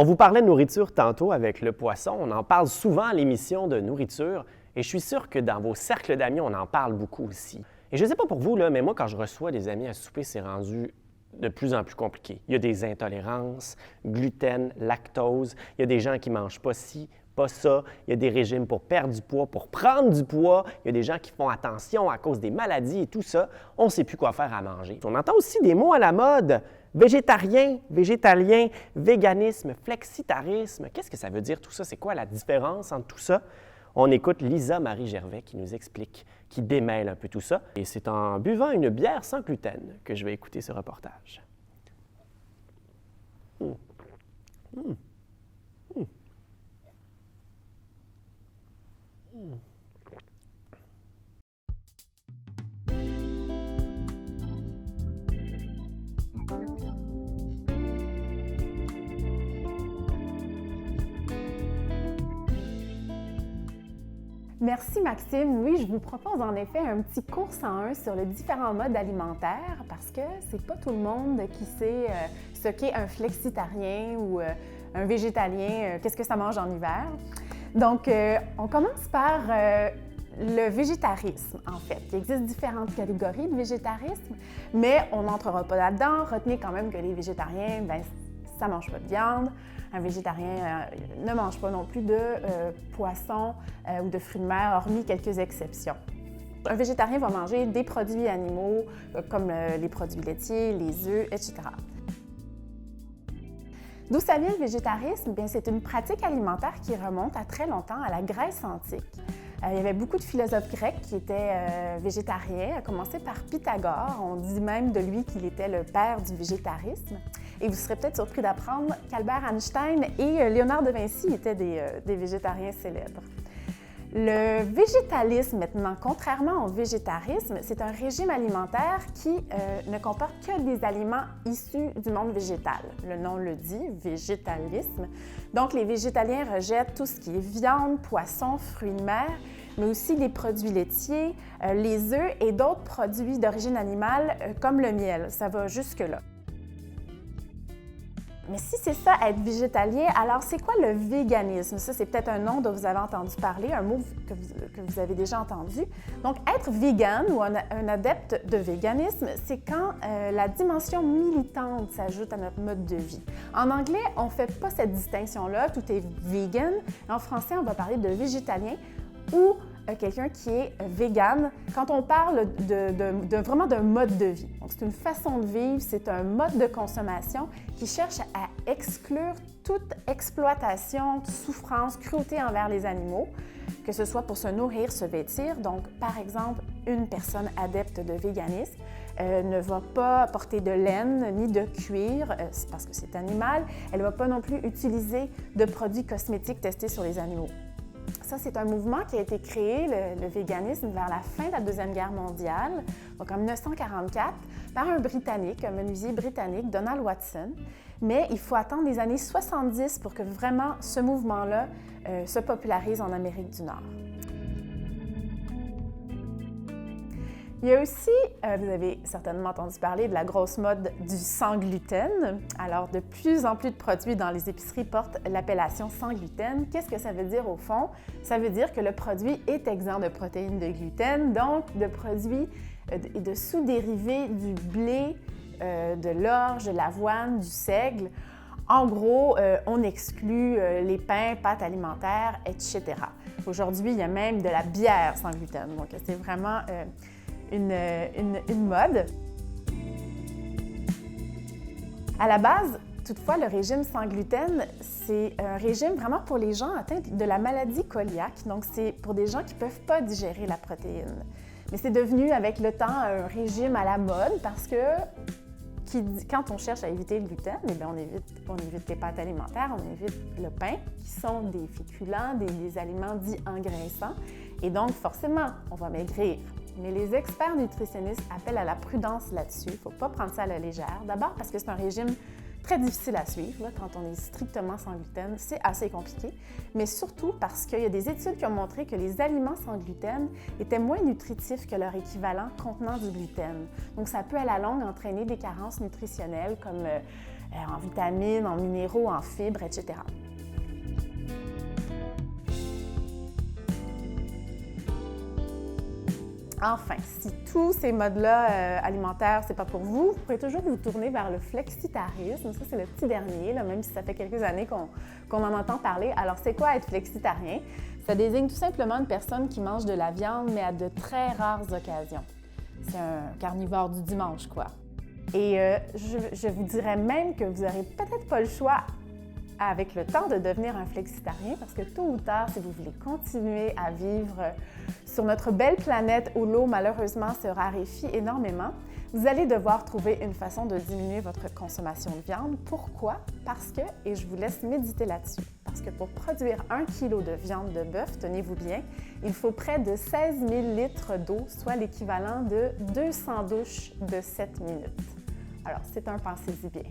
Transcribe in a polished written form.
On vous parlait de nourriture tantôt avec le poisson. On en parle souvent à l'émission de nourriture et je suis sûr que dans vos cercles d'amis, on en parle beaucoup aussi. Et je ne sais pas pour vous, là, mais moi, quand je reçois des amis à souper, c'est rendu de plus en plus compliqué. Il y a des intolérances, gluten, lactose, il y a des gens qui ne mangent pas ci, pas ça, il y a des régimes pour perdre du poids, pour prendre du poids, il y a des gens qui font attention à cause des maladies et tout ça. On ne sait plus quoi faire à manger. On entend aussi des mots à la mode. Végétarien, végétalien, véganisme, flexitarisme. Qu'est-ce que ça veut dire tout ça? C'est quoi la différence entre tout ça? On écoute Lisa Marie Gervais qui nous explique, qui démêle un peu tout ça. Et c'est en buvant une bière sans gluten que je vais écouter ce reportage. Merci Maxime. Oui, je vous propose en effet un petit cours 101 sur les différents modes alimentaires parce que c'est pas tout le monde qui sait ce qu'est un flexitarien ou un végétalien, qu'est-ce que ça mange en hiver. Donc, on commence par le végétarisme, en fait. Il existe différentes catégories de végétarisme, mais on n'entrera pas là-dedans. Retenez quand même que les végétariens, ça ne mange pas de viande. Un végétarien ne mange pas non plus de poisson ou de fruits de mer, hormis quelques exceptions. Un végétarien va manger des produits animaux comme les produits laitiers, les œufs, etc. D'où ça vient le végétarisme? Bien, c'est une pratique alimentaire qui remonte à très longtemps, à la Grèce antique. Il y avait beaucoup de philosophes grecs qui étaient végétariens, à commencer par Pythagore. On dit même de lui qu'il était le père du végétarisme. Et vous serez peut-être surpris d'apprendre qu'Albert Einstein et Léonard de Vinci étaient des végétariens célèbres. Le végétalisme, maintenant, contrairement au végétarisme, c'est un régime alimentaire qui ne comporte que des aliments issus du monde végétal. Le nom le dit, végétalisme. Donc, les végétaliens rejettent tout ce qui est viande, poisson, fruits de mer, mais aussi les produits laitiers, les œufs et d'autres produits d'origine animale comme le miel. Ça va jusque-là. Mais si c'est ça, être végétalien, alors c'est quoi le véganisme? Ça, c'est peut-être un nom dont vous avez entendu parler, un mot que vous avez déjà entendu. Donc, être vegan ou un adepte de véganisme, c'est quand la dimension militante s'ajoute à notre mode de vie. En anglais, on ne fait pas cette distinction-là, tout est vegan. En français, on va parler de végétalien ou quelqu'un qui est vegan quand on parle vraiment d'un mode de vie. Donc, c'est une façon de vivre, c'est un mode de consommation qui cherche à exclure toute exploitation, souffrance, cruauté envers les animaux, que ce soit pour se nourrir, se vêtir. Donc, par exemple, une personne adepte de véganisme ne va pas porter de laine ni de cuir, parce que c'est animal. Elle ne va pas non plus utiliser de produits cosmétiques testés sur les animaux. Ça, c'est un mouvement qui a été créé, le véganisme, vers la fin de la Deuxième Guerre mondiale, donc en 1944, par un Britannique, un menuisier britannique, Donald Watson. Mais il faut attendre les années 70 pour que vraiment ce mouvement-là se popularise en Amérique du Nord. Il y a aussi, vous avez certainement entendu parler de la grosse mode du sans gluten. Alors, de plus en plus de produits dans les épiceries portent l'appellation sans gluten. Qu'est-ce que ça veut dire au fond? Ça veut dire que le produit est exempt de protéines de gluten, donc de produits et de sous-dérivés du blé, de l'orge, de l'avoine, du seigle. En gros, on exclut les pains, pâtes alimentaires, etc. Aujourd'hui, il y a même de la bière sans gluten. Donc, c'est vraiment une mode. À la base, toutefois, le régime sans gluten, c'est un régime vraiment pour les gens atteints de la maladie cœliaque. Donc, c'est pour des gens qui ne peuvent pas digérer la protéine. Mais c'est devenu, avec le temps, un régime à la mode parce que quand on cherche à éviter le gluten, eh bien, on évite les pâtes alimentaires, on évite le pain, qui sont des féculents, des aliments dits engraissants. Et donc, forcément, on va maigrir. Mais les experts nutritionnistes appellent à la prudence là-dessus. Il ne faut pas prendre ça à la légère. D'abord parce que c'est un régime très difficile à suivre. Là, quand on est strictement sans gluten, c'est assez compliqué. Mais surtout parce qu'il y a des études qui ont montré que les aliments sans gluten étaient moins nutritifs que leur équivalent contenant du gluten. Donc, ça peut à la longue entraîner des carences nutritionnelles comme en vitamines, en minéraux, en fibres, etc. Enfin, si tous ces modes-là alimentaires, c'est pas pour vous, vous pourrez toujours vous tourner vers le flexitarisme. Ça, c'est le petit dernier, là, même si ça fait quelques années qu'on en entend parler. Alors, c'est quoi être flexitarien? Ça désigne tout simplement une personne qui mange de la viande, mais à de très rares occasions. C'est un carnivore du dimanche, quoi. Et je vous dirais même que vous n'aurez peut-être pas le choix avec le temps de devenir un flexitarien parce que tôt ou tard, si vous voulez continuer à vivre sur notre belle planète où l'eau malheureusement se raréfie énormément, vous allez devoir trouver une façon de diminuer votre consommation de viande. Pourquoi? Parce que, et je vous laisse méditer là-dessus, parce que pour produire 1 kg de viande de bœuf, tenez-vous bien, il faut près de 16 000 litres d'eau, soit l'équivalent de 200 douches de 7 minutes. Alors, c'est un pensez-y bien.